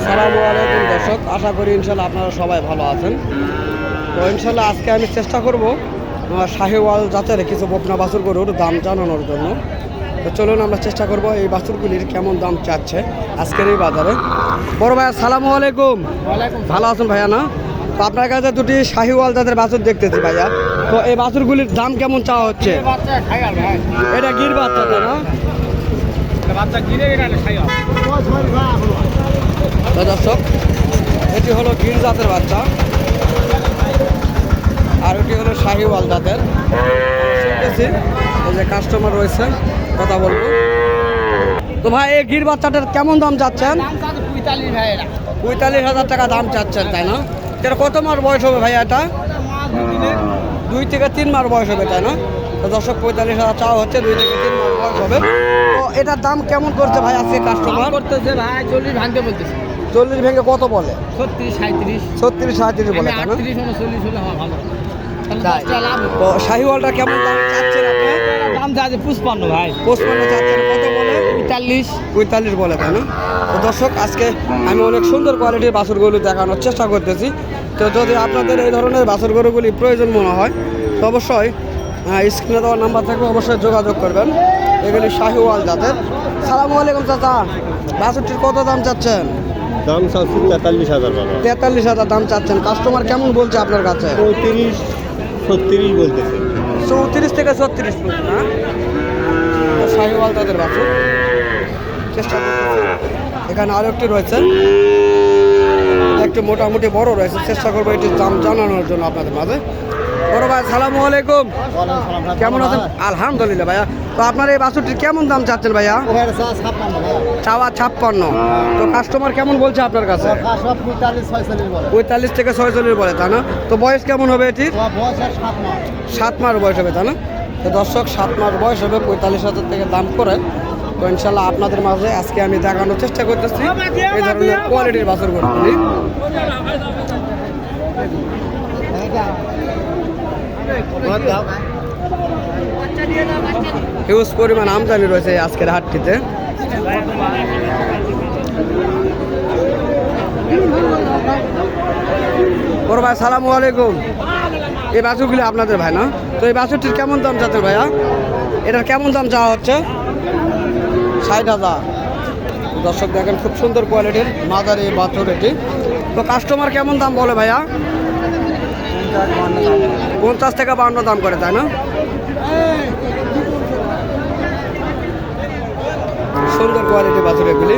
আসসালামু আলাইকুম দর্শক, আশা করি ইনশাল্লাহ আপনারা সবাই ভালো আছেন। তো ইনশাল্লাহ আজকে আমি চেষ্টা করব শাহিওয়াল জাতের কিছু বকনা বাছুর গরুর দাম জানানোর জন্য। তো চলুন আমরা চেষ্টা করব এই বাছুরগুলির কেমন দাম চাচ্ছে আজকের এই বাজারে। বড় ভাই আসসালামু আলাইকুম। ভালো আছেন ভাইয়া? না, তো আপনার কাছে দুটি শাহিওয়াল জাতের বাছুর দেখতেছি ভাইয়া। তো এই বাছুরগুলির দাম কেমন চাওয়া হচ্ছে? এটা গির বাচ্চা, তাই না? তো দর্শক, এটি হলো গির জাতের বাচ্চা আর এটি হলো শাহিওয়াল জাতের। এই যে কাস্টমার রয়েছে, কথা বলবো। তো ভাই এই গির বাচ্চাটার কেমন দাম চাচ্ছেন? 45,000 টাকা দাম চাচ্ছেন, তাই না? এটা কত মাস বয়স হবে ভাই? এটা 2 থেকে 3 মাস বয়স হবে, তাই না? তো দর্শক 45,000 চাওয়া হচ্ছে, 2 থেকে 3 মাস বয়স হবে। তো এটার দাম কেমন করছে ভাই আজকে কাস্টমার? করতেছে ভাই 40 ভাঙতে বলতেছে। 40 ভেঙে কত বলে? 36 37 37 বলে, তাই না? 38 39 হলে ভালো। তাই। তো শাহিওয়ালটা কেমন দাম চাচ্ছেন আপনি? দাম চাচ্ছে 55 ভাই। 55 চাচ্ছেন, কত বলে? 45 বলে, তাই না? তো দর্শক, আজকে আমি অনেক সুন্দর কোয়ালিটির বাছুরগুলো দেখানোর চেষ্টা করতেছি। তো যদি আপনাদের এই ধরনের বাছুর গরুগুলি প্রয়োজন মনে হয় তো অবশ্যই স্ক্রিনে দেওয়ার নাম্বার থাকবে, অবশ্যই যোগাযোগ করবেন। এগুলি শাহিওয়াল জাতের। সালামু আলাইকুম চাচা, বাছুরটির কত দাম চাচ্ছেন? দাম চাচ্ছি 43,000 টাকা। 43,000 দাম চাচ্ছেন। কাস্টমার কেমন বলছে আপনার কাছে? 35-36 বলতেছে। 34 থেকে 36 পর্যন্ত, না? শাহিওয়াল জাতের বাছুর চেষ্টা করতেছি। এখানে আরেকটি রয়েছে, একটু মোটামুটি বড় রয়েছে, চেষ্টা করবো এটির দাম জানানোর জন্য আপনাদের মাঝে। বড় ভাই সালামু আলাইকুম, কেমন আছেন? আলহামদুলিল্লাহ ভাইয়া। তো আপনার এই বাছুরটির কেমন দাম চাচ্ছেন ভাইয়া? চাওয়া 56। তো কাস্টমার কেমন বলছে আপনার কাছে? 45 থেকে 46 বলে, তাই না? তো বয়স কেমন হবে এটির? 7 মাস বয়স হবে, তাই না? তো দর্শক, 7 মাস বয়স হবে, 45,000 থেকে দাম করে। তো ইনশাল্লাহ আপনাদের মাঝে আজকে আমি দেখানোর চেষ্টা করতেছি এই ধরনের কোয়ালিটির বাছুর গরুগুলি। হিউজ পরিমাণ আমদানি রয়েছে আজকের হাটটিতে। বড় ভাই সালামু আলাইকুম। এই বাছুরগুলি আপনাদের ভাই, না? তো এই বাছুরটির কেমন দাম চাচ্ছেন ভাইয়া? এটার কেমন দাম চাওয়া হচ্ছে? 60,000। দর্শক দেখেন, খুব সুন্দর কোয়ালিটির মাদারি বাছুর এটি। তো কাস্টমার কেমন দাম বলে ভাইয়া? 50 থেকে 52 দাম করে, তাই না? সুন্দর কোয়ালিটি বাছুর এগুলি।